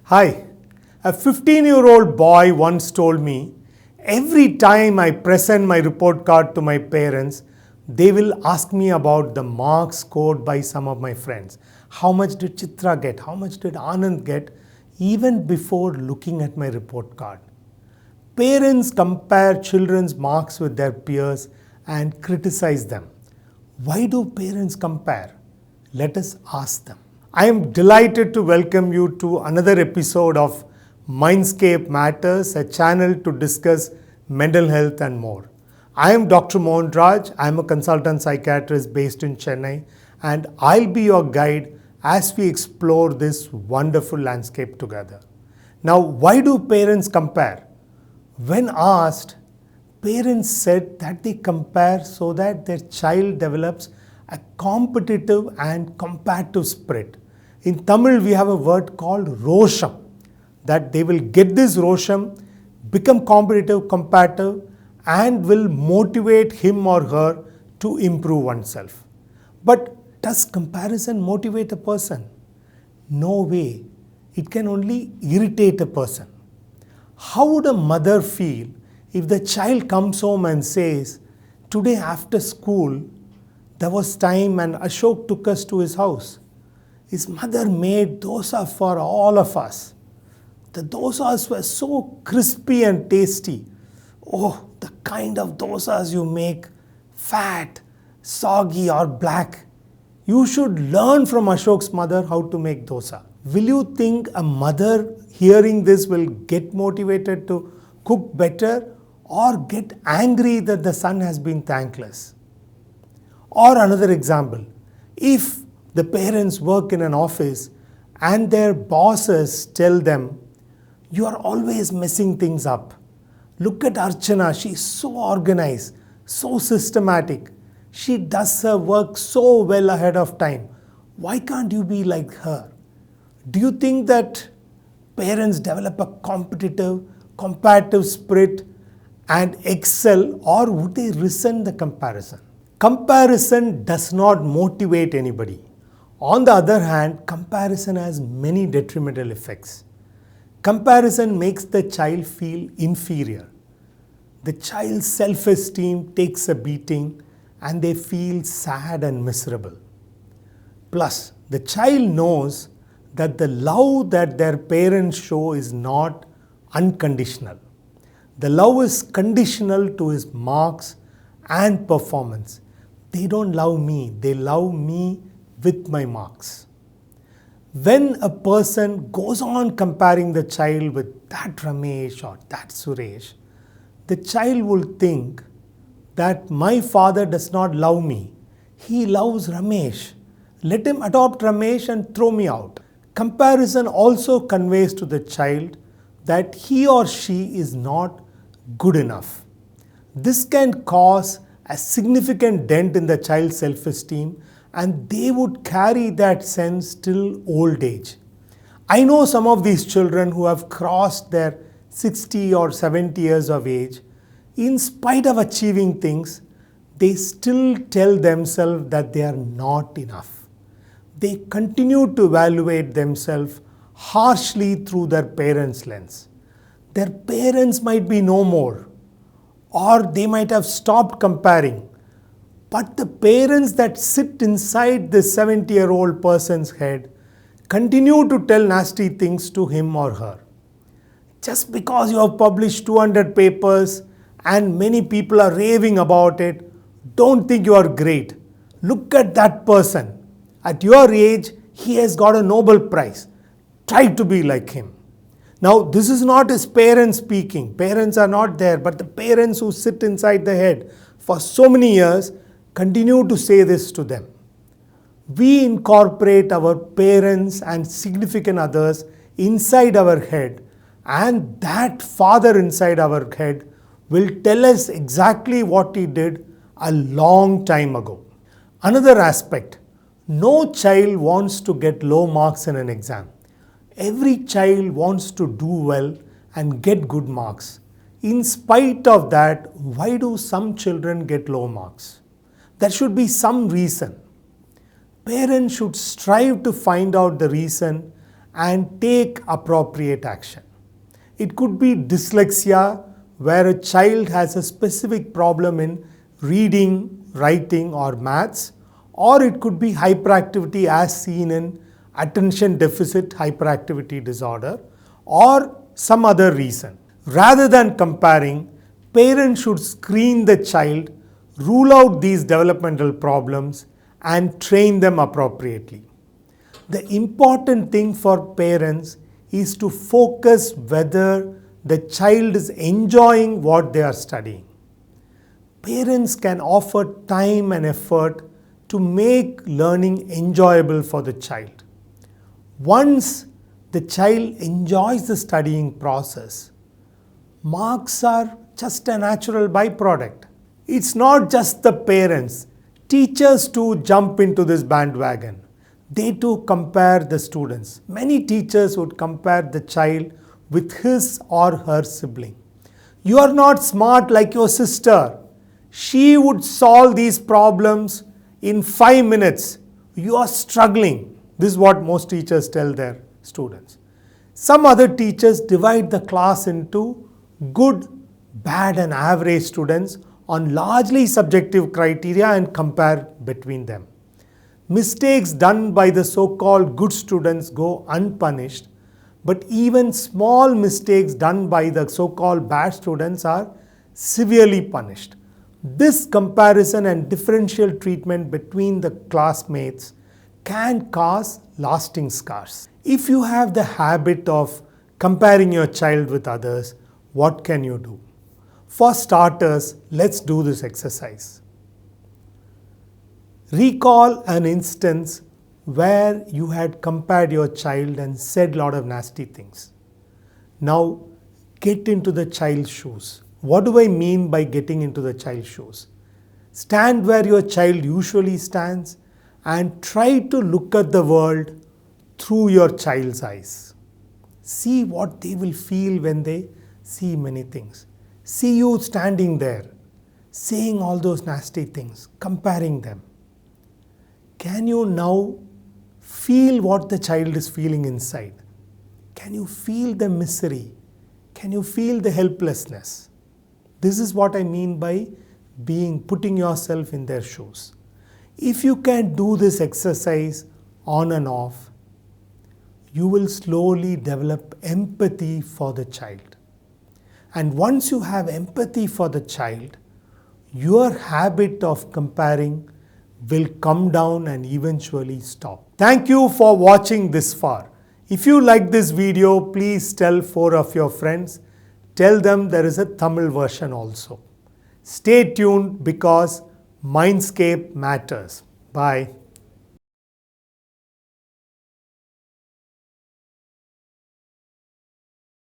Hi, a 15-year-old boy once told me, every time I present my report card to my parents, they will ask me about the marks scored by some of my friends. How much did Chitra get? How much did Anand get? Even before looking at my report card. Parents compare children's marks with their peers and criticize them. Why do parents compare? Let us ask them. I am delighted to welcome you to another episode of Mindscape Matters, a channel to discuss mental health and more. I am Dr. Mohan Raj. I am a consultant psychiatrist based in Chennai, and I'll be your guide as we explore this wonderful landscape together. Now, why do parents compare? When asked, parents said that they compare so that their child develops a competitive and comparative spirit. In Tamil, we have a word called rosham, that they will get this rosham, become competitive, comparative, and will motivate him or her to improve oneself. But does comparison motivate a person? No way. It can only irritate a person. How would a mother feel if the child comes home and says, today after school, there was time and Ashok took us to his house. His mother made dosa for all of us. The dosas were so crispy and tasty. Oh, the kind of dosas you make, fat, soggy or black. You should learn from Ashok's mother how to make dosa. Will you think a mother hearing this will get motivated to cook better or get angry that the son has been thankless? Or another example, if the parents work in an office and their bosses tell them, you are always messing things up. Look at Archana, she's so organized, so systematic. She does her work so well ahead of time. Why can't you be like her? Do you think that parents develop a competitive, comparative spirit and excel, or would they resent the comparison? Comparison does not motivate anybody. On the other hand, comparison has many detrimental effects. Comparison makes the child feel inferior. The child's self-esteem takes a beating and they feel sad and miserable. Plus, the child knows that the love that their parents show is not unconditional. The love is conditional to his marks and performance. They don't love me, they love me with my marks. When a person goes on comparing the child with that Ramesh or that Suresh, the child will think that my father does not love me. He loves Ramesh. Let him adopt Ramesh and throw me out. Comparison also conveys to the child that he or she is not good enough. This can cause a significant dent in the child's self-esteem, and they would carry that sense till old age. I know some of these children who have crossed their 60 or 70 years of age. In spite of achieving things, they still tell themselves that they are not enough. They continue to evaluate themselves harshly through their parents' lens. Their parents might be no more, or they might have stopped comparing. But the parents that sit inside this 70-year-old person's head continue to tell nasty things to him or her. Just because you have published 200 papers and many people are raving about it, don't think you are great. Look at that person. At your age, he has got a Nobel Prize. Try to be like him. Now, this is not his parents speaking. Parents are not there, but the parents who sit inside the head for so many years continue to say this to them. We incorporate our parents and significant others inside our head, and that father inside our head will tell us exactly what he did a long time ago. Another aspect, no child wants to get low marks in an exam. Every child wants to do well and get good marks. In spite of that, why do some children get low marks? There should be some reason. Parents should strive to find out the reason and take appropriate action. It could be dyslexia, where a child has a specific problem in reading, writing, or maths, or it could be hyperactivity as seen in attention deficit hyperactivity disorder, or some other reason. Rather than comparing, parents should screen the child, rule out these developmental problems, and train them appropriately. The important thing for parents is to focus whether the child is enjoying what they are studying. Parents can offer time and effort to make learning enjoyable for the child. Once the child enjoys the studying process, marks are just a natural byproduct. It's not just the parents. Teachers too jump into this bandwagon. They too compare the students. Many teachers would compare the child with his or her sibling. You are not smart like your sister. She would solve these problems in 5 minutes. You are struggling. This is what most teachers tell their students. Some other teachers divide the class into good, bad, and average students on largely subjective criteria and compare between them. Mistakes done by the so-called good students go unpunished, but even small mistakes done by the so-called bad students are severely punished. This comparison and differential treatment between the classmates can cause lasting scars. If you have the habit of comparing your child with others, what can you do? For starters, let's do this exercise. Recall an instance where you had compared your child and said a lot of nasty things. Now, get into the child's shoes. What do I mean by getting into the child's shoes? Stand where your child usually stands and try to look at the world through your child's eyes. See what they will feel when they see many things. See you standing there, saying all those nasty things, comparing them. Can you now feel what the child is feeling inside? Can you feel the misery? Can you feel the helplessness? This is what I mean by putting yourself in their shoes. If you can do this exercise on and off, you will slowly develop empathy for the child. And once you have empathy for the child, your habit of comparing will come down and eventually stop. Thank you for watching this far. If you like this video, please tell 4 of your friends. Tell them there is a Tamil version also. Stay tuned because Mindscape matters. Bye.